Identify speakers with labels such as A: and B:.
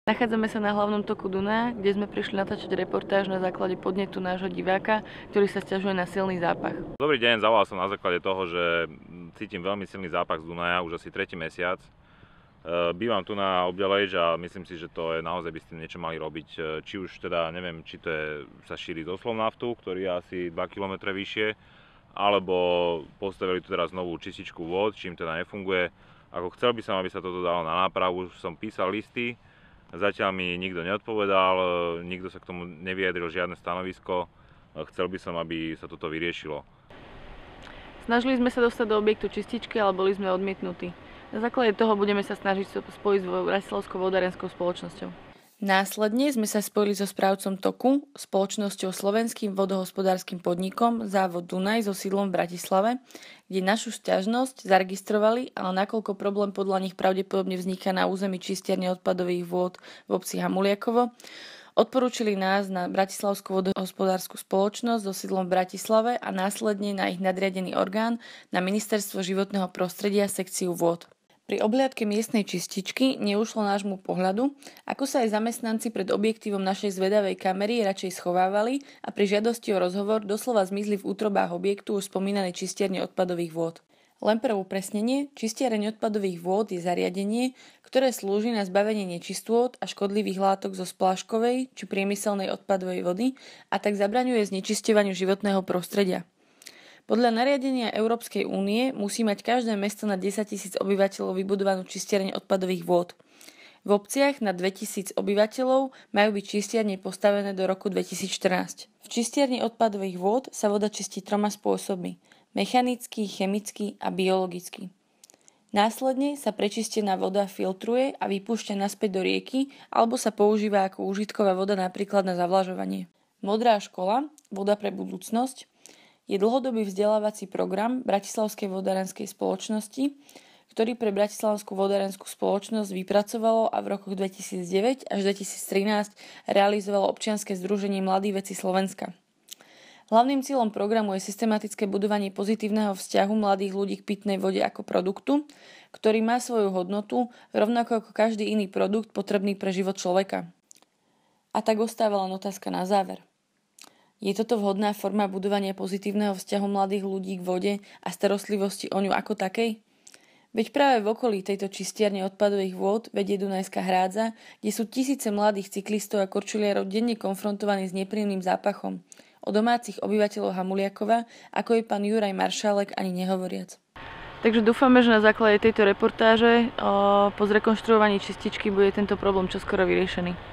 A: Nachádzame sa na hlavnom toku Dunaja, kde sme prišli natáčať reportáž na základe podnetu nášho diváka, ktorý sa sťažuje na silný zápach.
B: Dobrý deň, zavolal som na základe toho, že cítim veľmi silný zápach z Dunaja už asi 3. mesiac. Bývam tu na Obďalejč a myslím si, že to je naozaj by s tým niečo mali robiť. Či už teda, neviem, či to je, sa šíri zo Slovnaftu, ktorý je asi 2 km vyššie, alebo postavili tu teraz novú čističku vôd, čím teda nefunguje. Ako chcel by som, aby sa toto dalo na nápravu, už som písal listy. Zatiaľ mi nikto neodpovedal, nikto sa k tomu nevyjadril žiadne stanovisko. Chcel by som, aby sa toto vyriešilo.
A: Snažili sme sa dostať do objektu čističky, ale boli sme odmietnutí. Na základe toho budeme sa snažiť spojiť s Bratislavskou vodárenskou spoločnosťou. Následne sme sa spojili so správcom toku, spoločnosťou Slovenským vodohospodárskym podnikom Závod Dunaj so sídlom v Bratislave, kde našu sťažnosť zaregistrovali, ale nakoľko problém podľa nich pravdepodobne vzniká na území čistiarne odpadových vôd v obci Hamuliakovo, odporúčili nás na Bratislavskú vodohospodársku spoločnosť so sídlom v Bratislave a následne na ich nadriadený orgán na Ministerstvo životného prostredia sekciu vôd. Pri obhliadke miestnej čističky neušlo nášmu pohľadu, ako sa aj zamestnanci pred objektívom našej zvedavej kamery radšej schovávali a pri žiadosti o rozhovor doslova zmizli v útrobách objektu už spomínanej čistiarne odpadových vôd. Len pre upresnenie, čistiareň odpadových vôd je zariadenie, ktoré slúži na zbavenie nečistôt a škodlivých látok zo spláškovej či priemyselnej odpadovej vody a tak zabraňuje znečisťovaniu životného prostredia. Podľa nariadenia Európskej únie musí mať každé mesto na 10 000 obyvateľov vybudovanú čistiareň odpadových vôd. V obciach na 2000 obyvateľov majú byť čistiarne postavené do roku 2014. V čistiarni odpadových vôd sa voda čistí 3 spôsobmi: mechanicky, chemicky a biologicky. Následne sa prečistená voda filtruje a vypúšťa naspäť do rieky alebo sa používa ako užitková voda napríklad na zavlažovanie. Modrá škola, voda pre budúcnosť, je dlhodobý vzdelávací program Bratislavskej vodárenskej spoločnosti, ktorý pre Bratislavskú vodárenskú spoločnosť vypracovalo a v rokoch 2009 až 2013 realizovalo občianske združenie Mladí vedci Slovenska. Hlavným cieľom programu je systematické budovanie pozitívneho vzťahu mladých ľudí k pitnej vode ako produktu, ktorý má svoju hodnotu, rovnako ako každý iný produkt potrebný pre život človeka. A tak ostáva len otázka na záver. Je toto vhodná forma budovania pozitívneho vzťahu mladých ľudí k vode a starostlivosti o ňu ako takej? Veď práve v okolí tejto čistiarne odpadových vôd vedie Dunajská hrádza, kde sú tisíce mladých cyklistov a korčuliarov denne konfrontovaní s nepríjemným zápachom. O domácich obyvateľov Hamuliakova, ako je pán Juraj Maršálek, ani nehovoriac. Takže dúfame, že na základe tejto reportáže po zrekonštruovaní čističky bude tento problém čoskoro vyriešený.